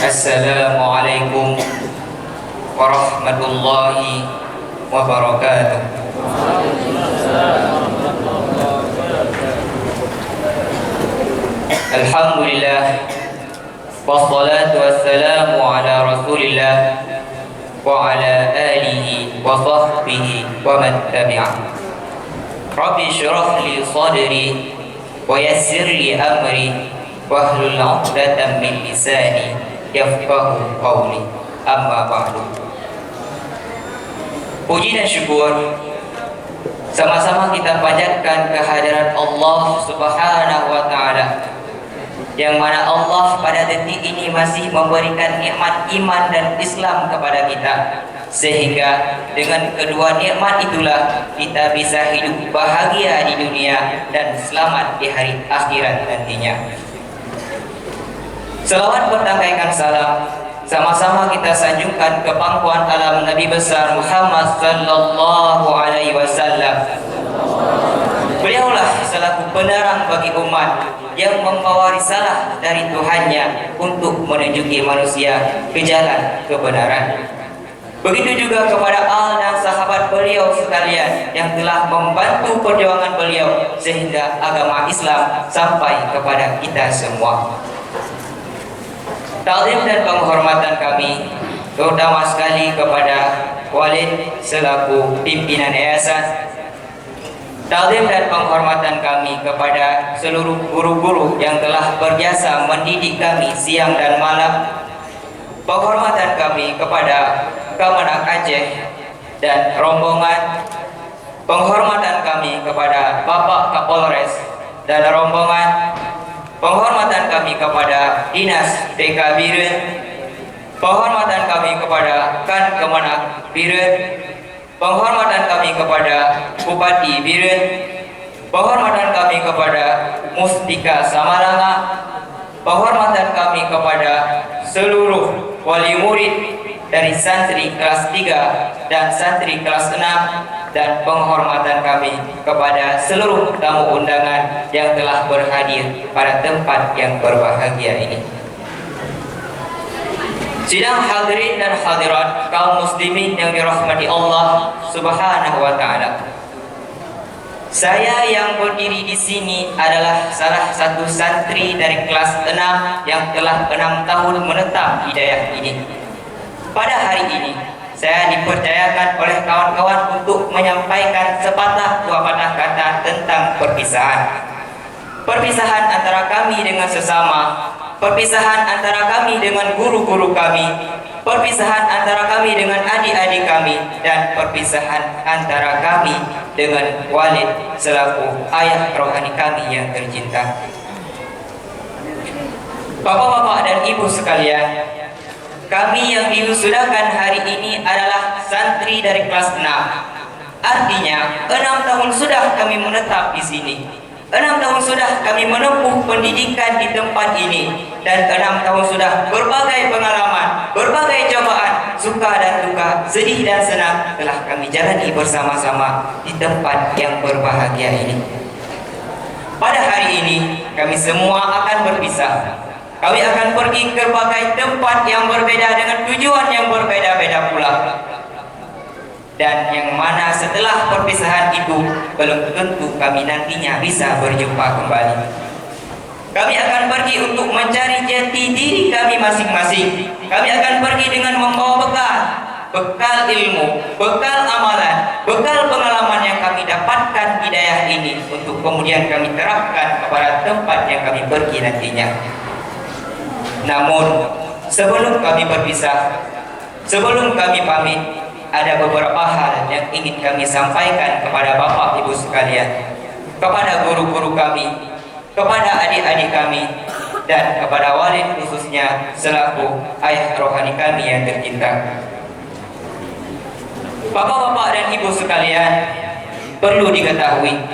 Assalamualaikum warahmatullahi wabarakatuh. Alhamdulillah, wassalatu wassalamu ala rasulillah wa ala alihi wa sahbihi wa man tabi'ah. Rabbi syrah li sadri wa yassir li amri wahlul 'uqdatam min lisani yafqahu qawli. Amma ba'du. Puji dan syukur sama-sama kita panjatkan kehadiran Allah Subhanahu wa taala, yang mana Allah pada detik ini masih memberikan nikmat iman dan Islam kepada kita, sehingga dengan kedua nikmat itulah kita bisa hidup bahagia di dunia dan selamat di hari akhirat nantinya. Selawat bertangkaikan salam sama-sama kita sanjungkan ke pangkuan alam Nabi besar Muhammad sallallahu alaihi wasallam. Beliaulah selaku penerang bagi umat yang membawa risalah dari Tuhannya untuk menunjuki manusia ke jalan kebenaran. Begitu juga kepada al dan sahabat beliau sekalian yang telah membantu perjuangan beliau sehingga agama Islam sampai kepada kita semua. Takdim dan penghormatan kami terutama sekali kepada Walid selaku pimpinan yayasan. Takdim dan penghormatan kami kepada seluruh guru-guru yang telah berjasa mendidik kami siang dan malam. Penghormatan kami kepada Kemenak Aceh dan rombongan. Penghormatan kami kepada Bapak Kapolres dan rombongan. Penghormatan kami kepada Dinas TK Biren. Penghormatan kami kepada Kan Kemenak Biren. Penghormatan kami kepada Bupati Biren. Penghormatan kami kepada Mustika Samalanga. Penghormatan kami kepada seluruh wali murid dari santri kelas 3 dan santri kelas 6, dan penghormatan kami kepada seluruh tamu undangan yang telah berhadir pada tempat yang berbahagia ini. Sidang hadirin dan hadirat kaum muslimin yang dirahmati Allah Subhanahu wa taala. Saya yang berdiri di sini adalah salah satu santri dari kelas 6 yang telah 6 tahun menetap di daerah ini. Pada hari ini saya dipercayakan oleh kawan-kawan untuk menyampaikan sepatah dua patah kata tentang perpisahan. Perpisahan antara kami dengan sesama, perpisahan antara kami dengan guru-guru kami, perpisahan antara kami dengan adik-adik kami, dan perpisahan antara kami dengan Walid selaku ayah rohani kami yang tercinta. Bapak-bapak dan ibu sekalian, kami yang diwisudahkan hari ini adalah santri dari kelas 6. Artinya 6 tahun sudah kami menetap di sini. 6 tahun sudah kami menempuh pendidikan di tempat ini, dan 6 tahun sudah berbagai pengalaman, berbagai cobaan, suka dan duka, sedih dan senang telah kami jalani bersama-sama di tempat yang berbahagia ini. Pada hari ini kami semua akan berpisah. Kami akan pergi ke berbagai tempat yang berbeda dengan tujuan yang berbeda-beda pula. Dan yang mana setelah perpisahan itu belum tentu kami nantinya bisa berjumpa kembali. Kami akan pergi untuk mencari jati diri kami masing-masing. Kami akan pergi dengan membawa bekal ilmu, bekal amalan, bekal pengalaman yang kami dapatkan di daerah ini untuk kemudian kami terapkan kepada tempat yang kami pergi nantinya. Namun sebelum kami berpisah, sebelum kami pamit, ada beberapa hal yang ingin kami sampaikan kepada Bapak Ibu sekalian, kepada guru-guru kami, kepada adik-adik kami, dan kepada Walid khususnya selaku ayah rohani kami yang tercinta. Bapak-bapak dan ibu sekalian, perlu diketahui,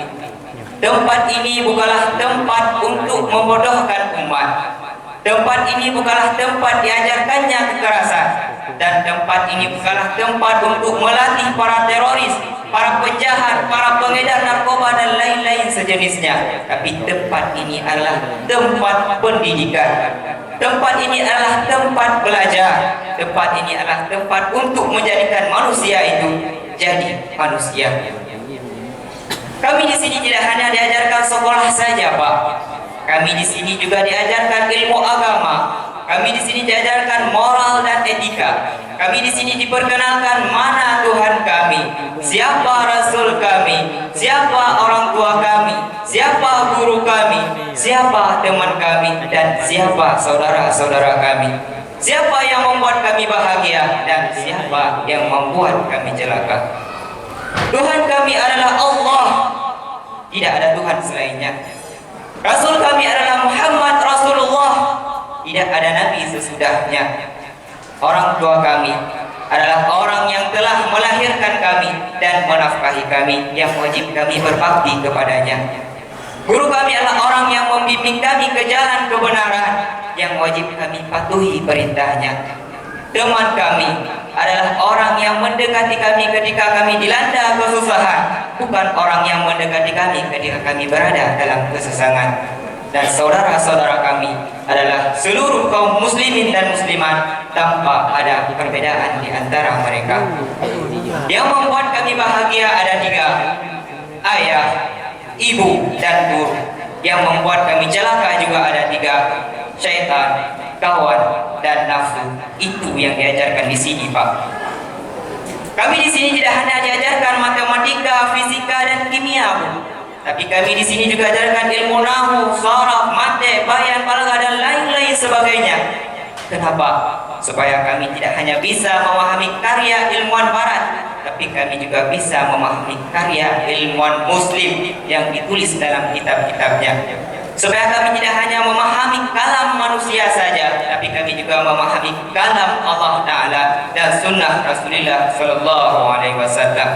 tempat ini bukanlah tempat untuk membodohkan umat. Tempat ini bukanlah tempat diajarkannya kekerasan, dan tempat ini bukanlah tempat untuk melatih para teroris, para penjahat, para pengedar narkoba dan lain-lain sejenisnya. Tapi tempat ini adalah tempat pendidikan. Tempat ini adalah tempat belajar. Tempat ini adalah tempat untuk menjadikan manusia itu jadi manusia. Kami di sini tidak hanya diajarkan sekolah saja, Pak. Kami di sini juga diajarkan ilmu agama. Kami di sini diajarkan moral dan etika. Kami di sini diperkenalkan mana Tuhan kami, siapa Rasul kami, siapa orang tua kami, siapa guru kami, siapa teman kami, dan siapa saudara-saudara kami. Siapa yang membuat kami bahagia dan siapa yang membuat kami celaka. Tuhan kami adalah Allah, tidak ada Tuhan selainnya. Rasul kami adalah Muhammad Rasulullah, tidak ada nabi sesudahnya. Orang tua kami adalah orang yang telah melahirkan kami dan menafkahi kami, yang wajib kami berbakti kepadanya. Guru kami adalah orang yang membimbing kami ke jalan kebenaran, yang wajib kami patuhi perintahnya. Teman kami adalah orang yang mendekati kami ketika kami dilanda kesusahan, bukan orang yang mendekati kami ketika kami berada dalam kesesakan. Dan saudara-saudara kami adalah seluruh kaum muslimin dan muslimat tanpa ada perbedaan di antara mereka. Yang membuat kami bahagia ada tiga: ayah, ibu, dan guru. Yang membuat kami celaka juga ada tiga: syaitan, kawan, dan nafsu. Itu yang diajarkan di sini, Pak. Kami di sini tidak hanya diajarkan matematika, fisika, dan kimia, Bu. Tapi kami di sini juga diajarkan ilmu nahwu, sharaf, mate, bayan, balagha, dan lain-lain sebagainya. Kenapa? Supaya kami tidak hanya bisa memahami karya ilmuwan barat, tapi kami juga bisa memahami karya ilmuwan muslim yang ditulis dalam kitab-kitabnya. Supaya kami tidak hanya memahami kalam manusia saja, tapi kami juga memahami kalam Allah Ta'ala dan sunnah Rasulullah Sallallahu Alaihi Wasallam.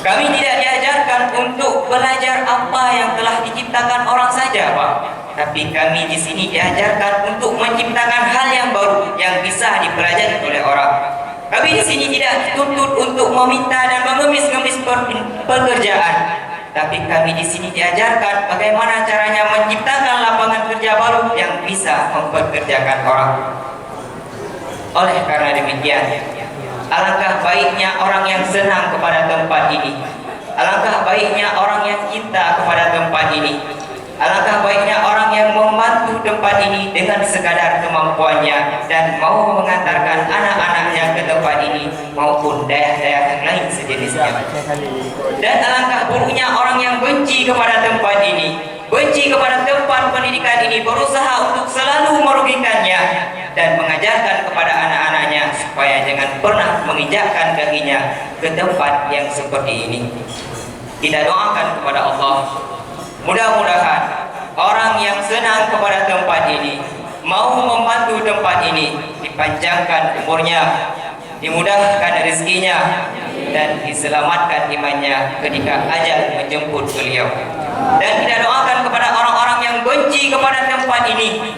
Kami tidak diajarkan untuk belajar apa yang telah diciptakan orang saja, Pak. Tapi kami di sini diajarkan untuk menciptakan hal yang baru yang bisa dipelajari oleh orang. Kami di sini tidak dituntut untuk meminta dan mengemis-ngemis pekerjaan. Tapi kami di sini diajarkan bagaimana caranya menciptakan lapangan kerja baru yang bisa mempekerjakan orang. Oleh karena demikian, alangkah baiknya orang yang senang kepada tempat ini. Alangkah baiknya orang yang cinta kepada tempat ini. Alangkah baiknya orang yang membantu tempat ini dengan sekadar kemampuannya dan mau mengantarkan anak-anaknya ke tempat ini maupun daerah-daerah yang lain sejenisnya. Dan alangkah buruknya orang yang benci kepada tempat ini, benci kepada tempat pendidikan ini, berusaha untuk selalu merugikannya dan mengajarkan kepada anak-anaknya supaya jangan pernah menginjakkan kakinya ke tempat yang seperti ini. Kita doakan kepada Allah, mudah-mudahan orang yang senang kepada tempat ini, mau membantu tempat ini, dipanjangkan umurnya, dimudahkan rezekinya, dan diselamatkan imannya ketika ajal menjemput beliau. Dan kita doakan kepada orang-orang yang benci kepada tempat ini,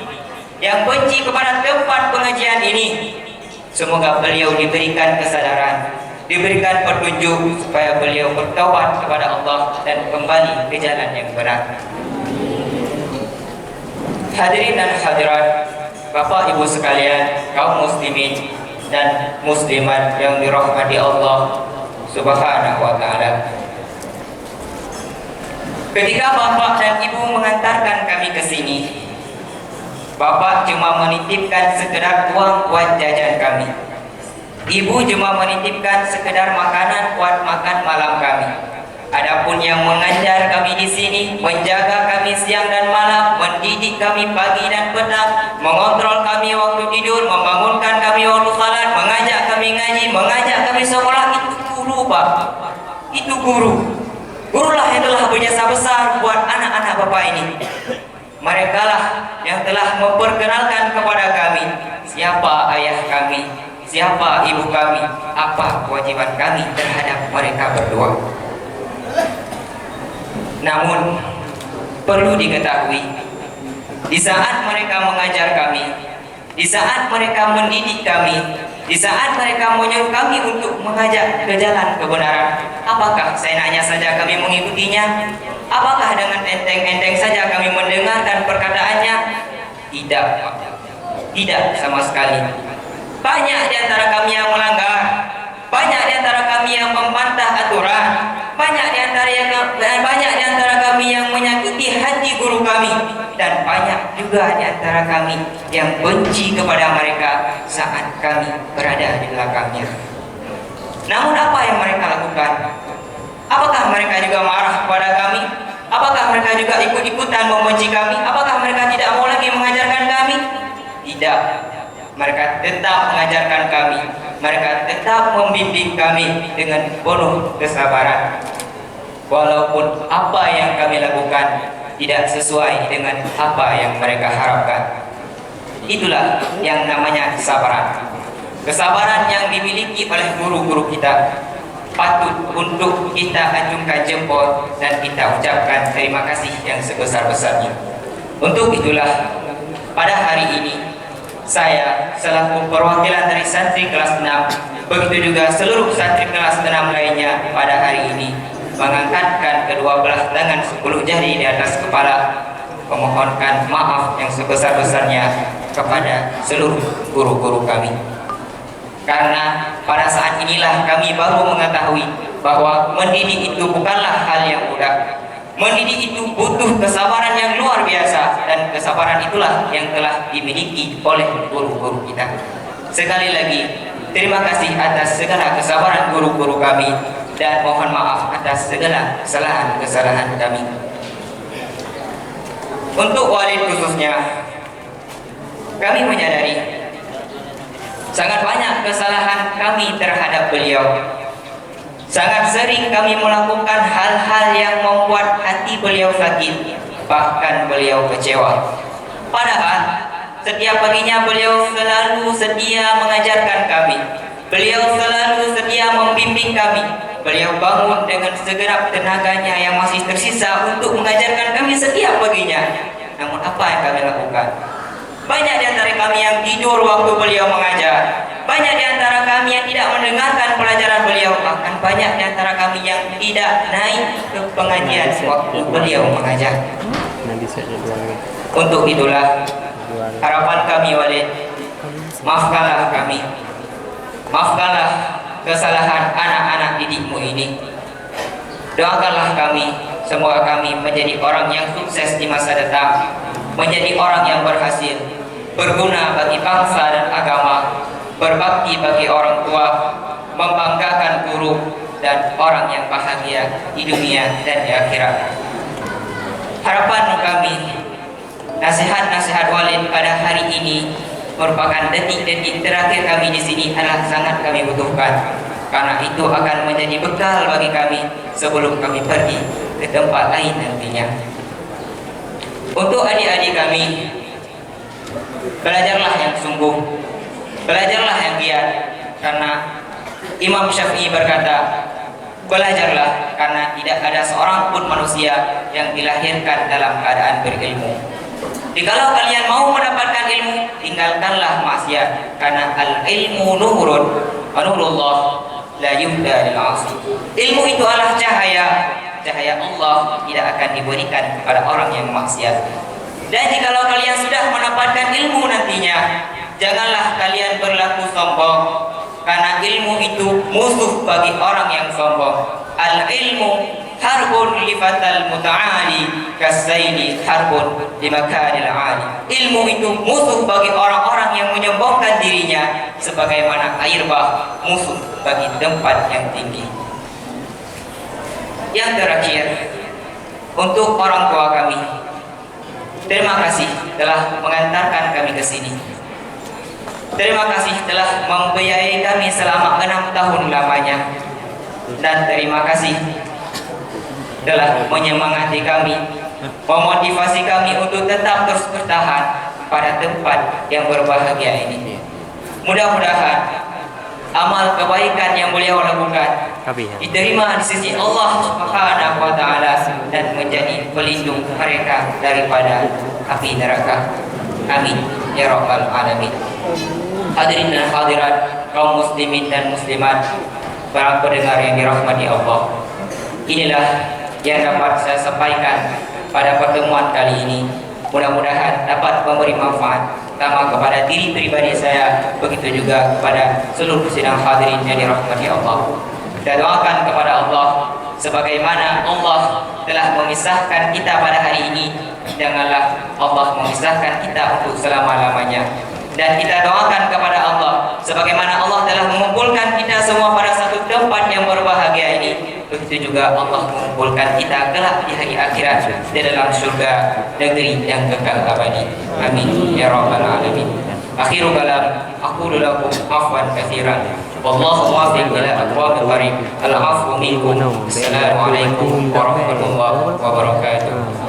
yang benci kepada tempat pengajian ini, semoga beliau diberikan kesadaran, diberikan petunjuk supaya beliau bertaubat kepada Allah dan kembali ke jalan yang benar. Hadirin dan hadirat, Bapak Ibu sekalian, kaum muslimin dan muslimat yang dirahmati Allah Subhanahu wa Ta'ala. Ketika Bapak dan Ibu mengantarkan kami ke sini, Bapak cuma menitipkan sekedar uang buat jajan kami. Ibu cuma menitipkan sekedar makanan buat makan malam kami. Adapun yang mengajar kami di sini, menjaga kami siang dan malam, mendidik kami pagi dan petang, mengontrol kami waktu tidur, membangunkan kami waktu salat, mengajak kami ngaji, mengajak kami sekolah, itu guru, Pak. Itu guru. Gurulah yang telah berjasa besar buat anak-anak Bapak ini. Mereka lah yang telah memperkenalkan kepada kami siapa ayah kami, siapa ibu kami, apa kewajiban kami terhadap mereka berdua. Namun perlu diketahui, Di saat mereka mengajar kami, di saat mereka mendidik kami, di saat mereka menyuruh kami untuk mengajak ke jalan kebenaran, apakah seenaknya saja kami mengikutinya? Apakah dengan enteng-enteng saja kami mendengarkan perkataannya? Tidak, tidak sama sekali. Banyak di antara kami yang melanggar, banyak di antara kami yang membantah aturan, banyak di antara kami yang menyakiti hati guru kami, dan banyak juga di antara kami yang benci kepada mereka saat kami berada di belakangnya. Namun apa yang mereka lakukan? Apakah mereka juga marah kepada kami? Apakah mereka juga ikut-ikutan membenci kami? Apakah mereka tidak mau lagi mengajarkan kami? Tidak. Mereka tetap mengajarkan kami. Mereka tetap membimbing kami dengan penuh kesabaran. Walaupun apa yang kami lakukan tidak sesuai dengan apa yang mereka harapkan. Itulah yang namanya kesabaran. Kesabaran yang dimiliki oleh guru-guru kita patut untuk kita acungkan jempol dan kita ucapkan terima kasih yang sebesar-besarnya. Untuk itulah pada hari ini saya selaku perwakilan dari santri kelas 6, begitu juga seluruh santri kelas 6 lainnya pada hari ini mengangkatkan kedua belah tangan 10 jari di atas kepala, memohonkan maaf yang sebesar-besarnya kepada seluruh guru-guru kami. Karena pada saat inilah kami baru mengetahui bahwa mendidik itu bukanlah hal yang mudah. Mendidik itu butuh kesabaran yang luar biasa, dan kesabaran itulah yang telah dimiliki oleh guru-guru kita. Sekali lagi, terima kasih atas segala kesabaran guru-guru kami, dan mohon maaf atas segala kesalahan-kesalahan kami. Untuk Walid khususnya, kami menyadari sangat banyak kesalahan kami terhadap beliau. Sangat sering kami melakukan hal-hal yang membuat hati beliau sakit, bahkan beliau kecewa. Padahal setiap paginya beliau selalu sedia mengajarkan kami. Beliau selalu sedia membimbing kami. Beliau bangun dengan segenap tenaganya yang masih tersisa untuk mengajarkan kami setiap paginya. Namun apa yang kami lakukan? Banyak di antara kami yang tidur waktu beliau mengajar. Banyak di antara kami yang tidak mendengarkan pelajaran beliau. Bahkan banyak di antara kami yang tidak naik ke pengajian waktu beliau mengajar. Untuk itulah harapan kami, Walid, maafkanlah kami. Maafkanlah kesalahan anak-anak didikmu ini. Doakanlah kami, semoga kami menjadi orang yang sukses di masa datang, menjadi orang yang berhasil, berguna bagi bangsa dan agama, berbakti bagi orang tua, membanggakan guru, dan orang yang bahagia di dunia dan di akhirat. Harapan kami, nasihat-nasihat Walid pada hari ini merupakan detik-detik terakhir kami di sini adalah sangat kami butuhkan, karena itu akan menjadi bekal bagi kami sebelum kami pergi ke tempat lain nantinya. Untuk adik-adik kami, belajarlah yang sungguh, belajarlah yang giat, karena Imam Syafi'i berkata, belajarlah karena tidak ada seorang pun manusia yang dilahirkan dalam keadaan berilmu. Jikalau kalian mau mendapatkan ilmu, tinggalkanlah maksiat, karena al-ilmu nurun wa nurullah la yuhda lil 'asi. Ilmu itu adalah cahaya. Cahaya Allah tidak akan diberikan kepada orang yang maksiat. Dan jikalau kalian sudah mendapatkan ilmu nantinya, janganlah kalian berlaku sombong, karena ilmu itu musuh bagi orang yang sombong. Al-ilmu harbun lifatal muta'ali kasaini harbun limakanil ali. Ilmu itu musuh bagi orang-orang yang menyombongkan dirinya, sebagaimana air bah musuh bagi tempat yang tinggi. Yang terakhir, untuk orang tua kami, terima kasih telah mengantarkan kami ke sini. Terima kasih telah membiayai kami selama 6 tahun lamanya. Dan terima kasih telah menyemangati kami, memotivasi kami untuk tetap terus bertahan pada tempat yang berbahagia ini. Mudah-mudahan amal kebaikan yang beliau lakukan diterima di sisi Allah Subhanahu wa taala dan menjadi pelindung mereka daripada api neraka. Amin ya rabbal alamin. Hadirin dan hadirat kaum muslimin dan muslimat, para pendengar yang dirahmati Allah, inilah yang dapat saya sampaikan pada pertemuan kali ini. Mudah-mudahan dapat memberi manfaat pertama kepada diri pribadi saya, begitu juga kepada seluruh sidang hadirin yang dirahmati Allah. Kita doakan kepada Allah, sebagaimana Allah telah memisahkan kita pada hari ini, janganlah Allah memisahkan kita untuk selama-lamanya. Dan kita doakan kepada Allah, sebagaimana Allah telah mengumpulkan kita semua pada satu tempat yang berbahagia ini, begitu juga Allah mengumpulkan kita kelak di hari akhirat di dalam surga, negeri yang kekal abadi. Amin ya rabbal alamin. Akhiru kalam aqulu lakum afwan katsiran wallahu muwaffiq ila aqwamit thariq. Al-afwu minkum. Assalamualaikum warahmatullahi wabarakatuh.